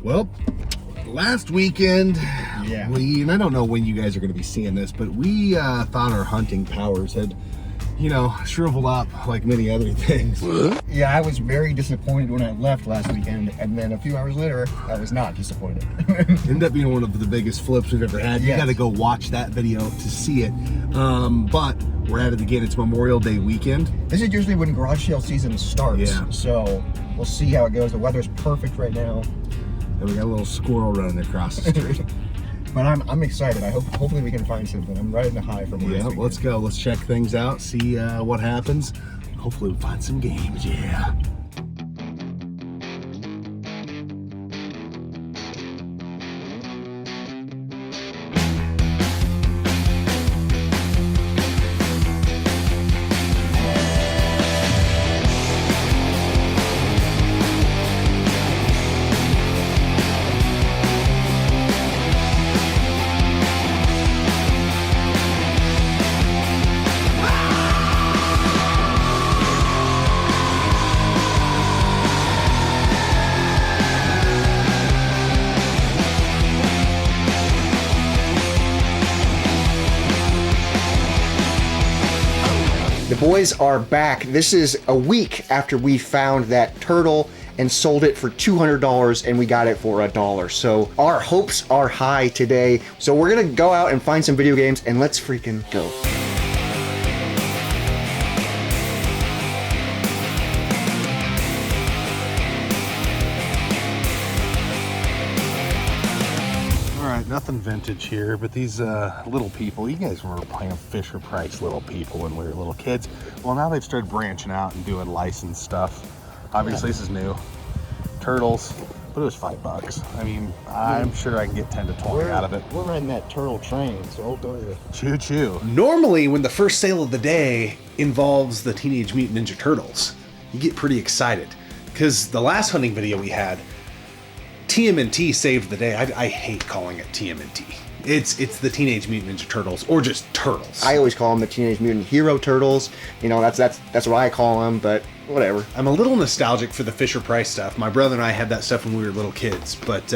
Well, last weekend, yeah, and I don't know when you guys are going to be seeing this, but we thought our hunting powers had, shriveled up like many other things. yeah, I was very disappointed when I left last weekend, and then a few hours later, I was not disappointed. Ended up being one of the biggest flips we've ever had. You got to go watch that video to see it. But we're at it again. It's Memorial Day weekend. This is usually when garage sale season starts, so we'll see how it goes. The weather's perfect right now. And we got a little squirrel running across the street. But I'm excited. Hopefully we can find something. I'm riding the high from Yeah, let's go. Let's check things out, see what happens. Hopefully we find some games, yeah. The boys are back. This is a week after we found that turtle and sold it for $200 and we got it for $1. So our hopes are high today. So we're gonna go out and find some video games and let's freaking go. Nothing vintage here, but these little people, you guys remember playing Fisher Price Little People when we were little kids. Well, now they've started branching out and doing licensed stuff. Obviously, this is new. Turtles, but it was $5. I mean, I'm sure I can get 10 to 20 out of it. We're riding that turtle train, so I'll go to choo choo. Normally, when the first sale of the day involves the Teenage Mutant Ninja Turtles, you get pretty excited. Because the last hunting video we had, TMNT saved the day. I hate calling it TMNT. It's the Teenage Mutant Ninja Turtles, or just Turtles. I always call them the Teenage Mutant Hero Turtles. You know, that's what I call them, but whatever. I'm a little nostalgic for the Fisher Price stuff. My brother and I had that stuff when we were little kids, but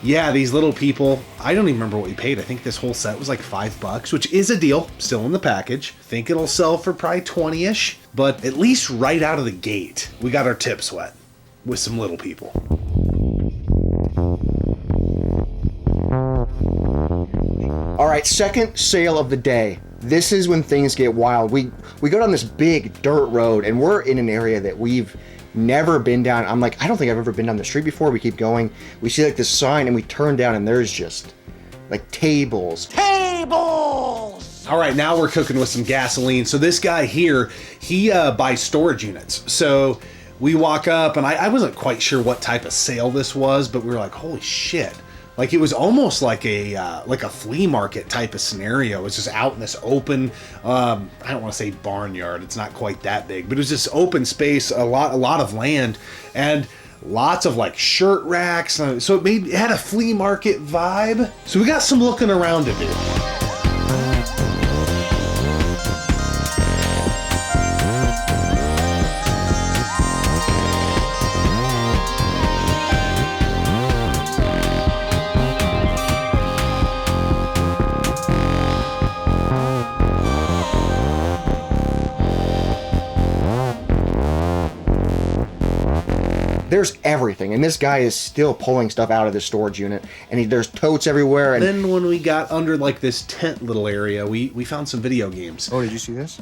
yeah, these little people, I don't even remember what we paid. I think this whole set was like $5, which is a deal, still in the package. Think it'll sell for probably 20-ish, but at least right out of the gate, we got our tips wet with some little people. All right, second sale of the day. This is when things get wild. We go down this big dirt road and we're in an area that we've never been down. I'm like, I don't think I've ever been down the street before. We keep going. We see like this sign and we turn down and there's just like tables. Tables! All right, now we're cooking with some gasoline. So this guy here, he buys storage units. So we walk up and I wasn't quite sure what type of sale this was, but we were like, holy shit. Like, it was almost like a flea market type of scenario. It was just out in this open, I don't want to say barnyard. It's not quite that big, but it was just open space, a lot of land, and lots of like shirt racks. So it had a flea market vibe. So we got some looking around to do. There's everything, and this guy is still pulling stuff out of the storage unit, and there's totes everywhere. And then when we got under like this tent little area, we found some video games. Oh, did you see this?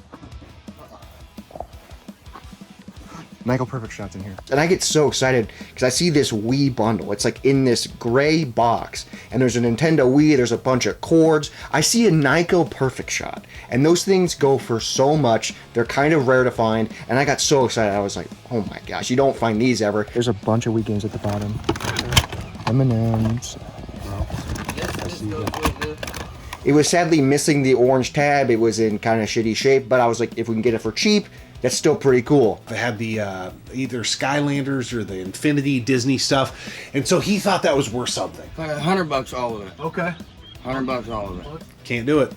Michael Perfect Shot's in here. And I get so excited because I see this Wii bundle. It's like in this gray box, and there's a Nintendo Wii, there's a bunch of cords. I see a Nyko Perfect Shot, and those things go for so much. They're kind of rare to find, and I got so excited. I was like, oh my gosh, you don't find these ever. There's a bunch of Wii games at the bottom. M&M's. It was sadly missing the orange tab. It was in kind of shitty shape, but I was like, if we can get it for cheap, that's still pretty cool. They had the either Skylanders or the Infinity Disney stuff, and so he thought that was worth something. Like $100 all of it. Okay. $100 all of it. Can't do it.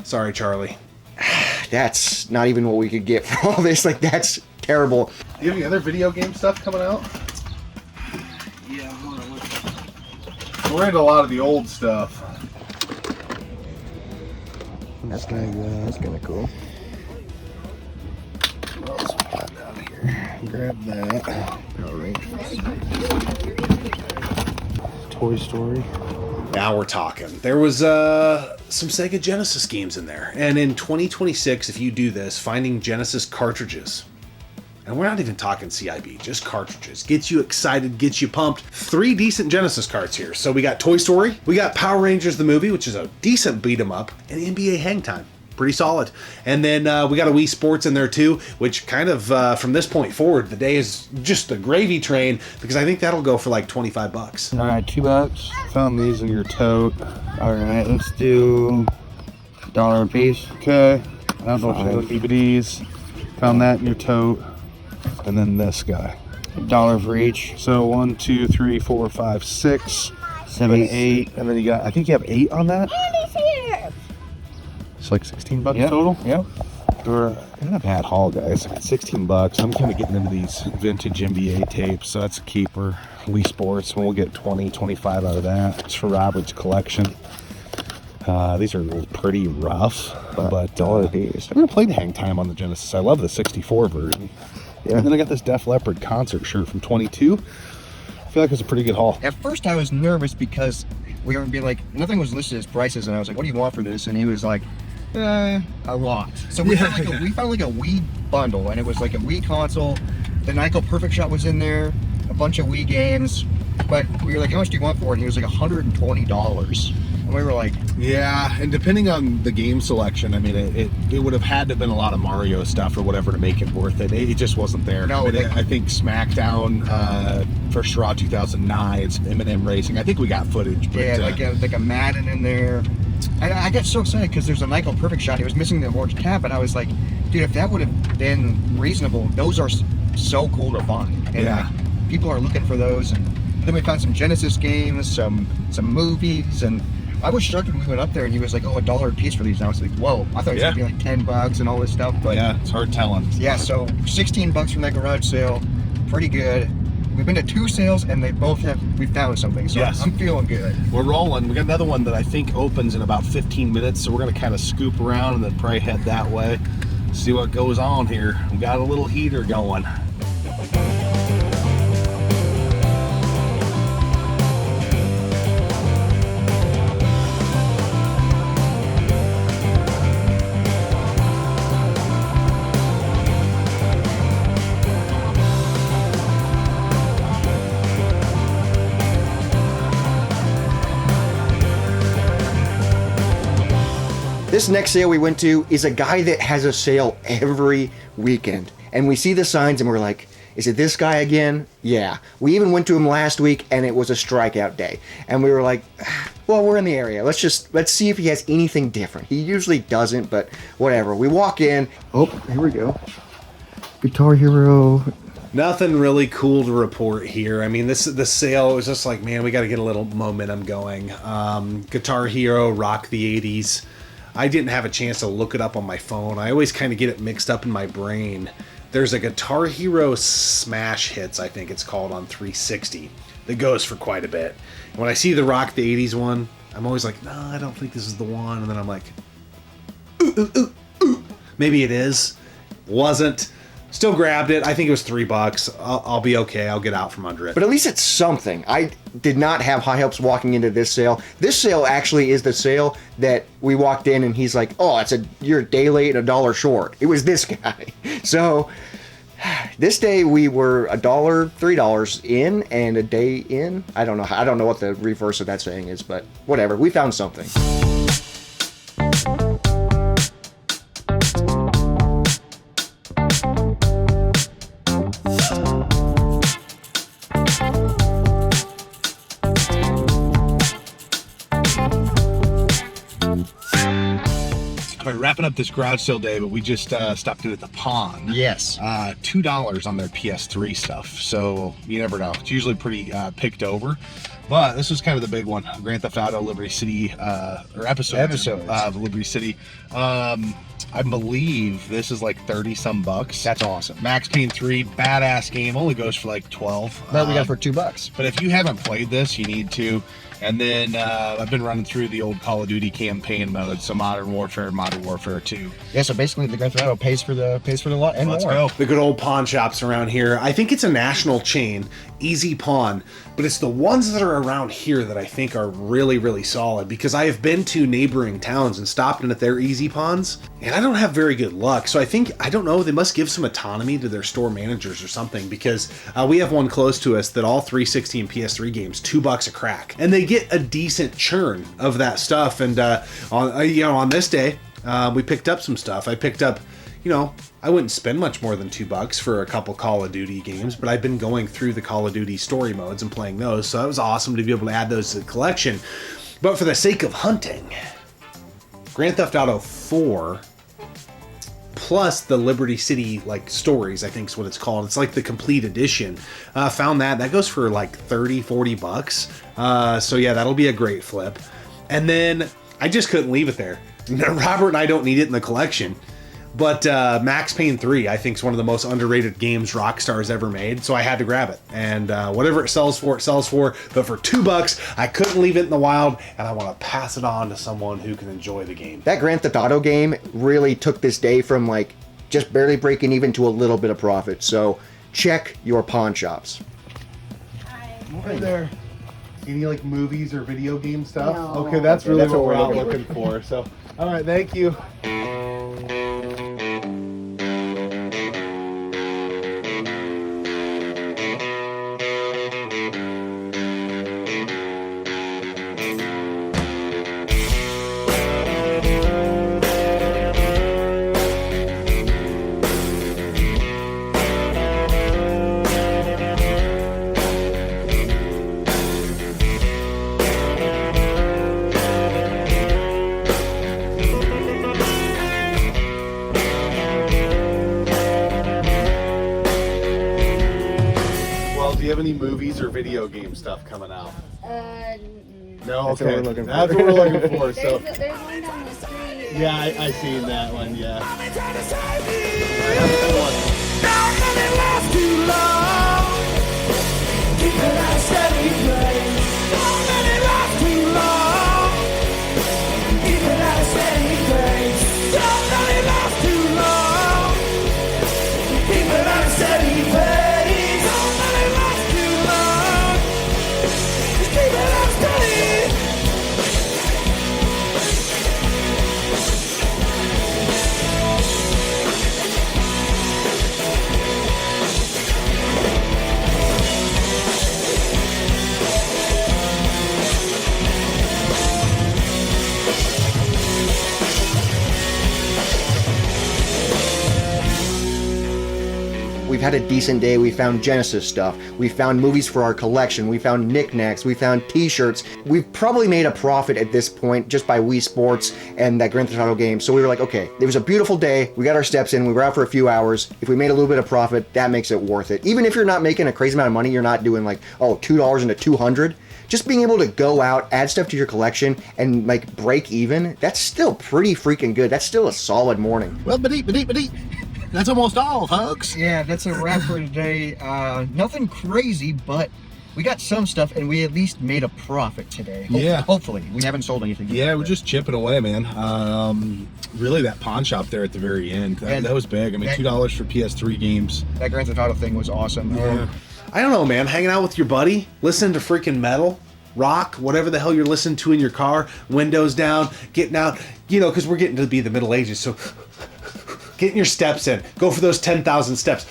Sorry, Charlie. That's not even what we could get for all this. Like, that's terrible. Do you have any other video game stuff coming out? Yeah, hold on. We're into a lot of the old stuff. That's kind of cool. What else we got down here? Grab that. Power Rangers. Toy Story. Now we're talking. There was some Sega Genesis games in there. And in 2026, if you do this, finding Genesis cartridges, and we're not even talking CIB, just cartridges, gets you excited, gets you pumped. 3 decent Genesis carts here. So we got Toy Story, we got Power Rangers the movie, which is a decent beat 'em up, and NBA Hang Time. Pretty solid. And then we got a Wii Sports in there too, which kind of from this point forward, the day is just a gravy train, because I think that'll go for like 25 bucks. All right, $2. Found these in your tote. All right, let's do $1 a piece. Okay. I don't know if you DVDs. Found that in your tote. And then this guy. $1 for each. So 1, 2, 3, 4, 5, 6, 7, 8. And then you got, I think you have 8 on that. It's like $16 total. Yep. Or not a bad haul, guys. $16. I'm kind of getting into these vintage NBA tapes, so that's a keeper. Wii Sports, and we'll get 20, 25 out of that. It's for Robert's collection. These are pretty rough, but $1 a piece. I've never played Hang Time on the Genesis. I love the 64 version. Yeah. And then I got this Def Leppard concert shirt from 22. I feel like it's a pretty good haul. At first I was nervous because we were gonna be like, nothing was listed as prices, and I was like, what do you want for this? And he was like, a lot. So we found like a Wii bundle, and it was like a Wii console. The Nyko Perfect Shot was in there, a bunch of Wii games. But we were like, how much do you want for it? And he was like $120. And we were like, Yeah, and depending on the game selection, I mean, it would have had to have been a lot of Mario stuff or whatever to make it worth it. It just wasn't there. No, I think SmackDown, First Raw 2009, it's Eminem Racing. I think we got footage. But, yeah, like a Madden in there. I got so excited because there's a Nyko Perfect Shot. He was missing the orange cap, and I was like, dude, if that would have been reasonable, those are so cool to find. And Yeah. like, people are looking for those. And then we found some Genesis games, some movies, and I was shocked when we went up there and he was like, oh, $1 a piece for these. And I was like, whoa, I thought it was gonna be like $10 and all this stuff. But yeah, it's hard telling. yeah, so $16 from that garage sale, pretty good. We've been to 2 sales and we found something. So Yes. I'm feeling good. We're rolling. We got another one that I think opens in about 15 minutes, so we're gonna kind of scoop around and then probably head that way, see what goes on here. We got a little heater going. This next sale we went to is a guy that has a sale every weekend. And we see the signs and we're like, is it this guy again? Yeah. We even went to him last week and it was a strikeout day. And we were like, well, we're in the area. Let's see if he has anything different. He usually doesn't, but whatever. We walk in. Oh, here we go. Guitar Hero. Nothing really cool to report here. I mean, the sale was just like, man, we got to get a little momentum going. Guitar Hero, Rock the 80s. I didn't have a chance to look it up on my phone. I always kind of get it mixed up in my brain. There's a Guitar Hero Smash Hits, I think it's called, on 360 that goes for quite a bit. And when I see the Rock the 80s one, I'm always like, no, I don't think this is the one. And then I'm like, ooh. Maybe it is. Wasn't. Still grabbed it. I think it was $3. I'll be okay. I'll get out from under it. But at least it's something. I did not have high hopes walking into this sale. This sale actually is the sale that we walked in and he's like, oh, you're a day late and $1 short. It was this guy. So this day we were $3 in and a day in. I don't know what the reverse of that saying is, but whatever. We found something. Wrapping up this garage sale day, but we just stopped in at the Pawn. Yes. $2 on their PS3 stuff. So you never know. It's usually pretty picked over. But this was kind of the big one. Grand Theft Auto Liberty City, or episodes of Liberty City. I believe this is like 30 some bucks. That's awesome. Max Payne 3, badass game, only goes for like 12. But we got it for $2. But if you haven't played this, you need to. And then I've been running through the old Call of Duty campaign mode, so Modern Warfare, Modern Warfare 2. Yeah, so basically the Grand Theft Auto pays for the lot and Let's more. go. The good old pawn shops around here. I think it's a national chain, Easy Pawn, but it's the ones that are around here that I think are really, really solid, because I have been to neighboring towns and stopped in at their Easy Pawns, and I don't have very good luck. So I don't know, they must give some autonomy to their store managers or something, because we have one close to us that all 360 and PS3 games, $2 a crack, and they get a decent churn of that stuff. And on this day, we picked up some stuff. I picked up, I wouldn't spend much more than $2 for a couple Call of Duty games, but I've been going through the Call of Duty story modes and playing those, so that was awesome to be able to add those to the collection. But for the sake of hunting, Grand Theft Auto 4 plus the Liberty City stories, I think is what it's called. It's like the complete edition. Found that goes for like $30-40. So yeah, that'll be a great flip. And then I just couldn't leave it there. Robert and I don't need it in the collection, but Max Payne 3 I think is one of the most underrated games Rockstar's ever made, so I had to grab it. And whatever it sells for, but for $2 I couldn't leave it in the wild, and I want to pass it on to someone who can enjoy the game. That Grand Theft Auto game really took this day from just barely breaking even to a little bit of profit. So check your pawn shops. Hi there. Any movies or video game stuff? No. Okay, that's really That's what what we're we're out looking looking for. So, all right, thank you. Do you have any movies or video game stuff coming out? No, That's what we're looking for. That's what we're looking for. So, There's one down the street. yeah, I seen that one. Yeah. We've had a decent day. We found Genesis stuff. We found movies for our collection. We found knickknacks. We found t-shirts. We've probably made a profit at this point just by Wii Sports and that Grand Theft Auto game. So we were like, okay, it was a beautiful day. We got our steps in. We were out for a few hours. If we made a little bit of profit, that makes it worth it. Even if you're not making a crazy amount of money, you're not doing $2 into 200. Just being able to go out, add stuff to your collection, and break even, that's still pretty freaking good. That's still a solid morning. Well, ba-dee. That's almost all, folks. Yeah, that's a wrap for today. Nothing crazy, but we got some stuff, and we at least made a profit today. Yeah. Hopefully. We haven't sold anything yet. Yeah, we're just chipping away, man. Really, that pawn shop there at the very end, that was big. I mean, $2 for PS3 games. That Grand Theft Auto thing was awesome. Yeah. I don't know, man. Hanging out with your buddy, listening to freaking metal, rock, whatever the hell you're listening to in your car, windows down, getting out, because we're getting to be the Middle Ages, so getting your steps in. Go for those 10,000 steps.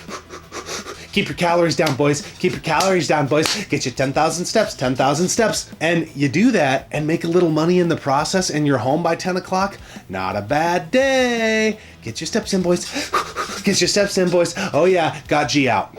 Keep your calories down, boys. Keep your calories down, boys. Get you 10,000 steps, 10,000 steps. And you do that and make a little money in the process, and you're home by 10 o'clock. Not a bad day. Get your steps in, boys. Get your steps in, boys. Oh, yeah. Got G out.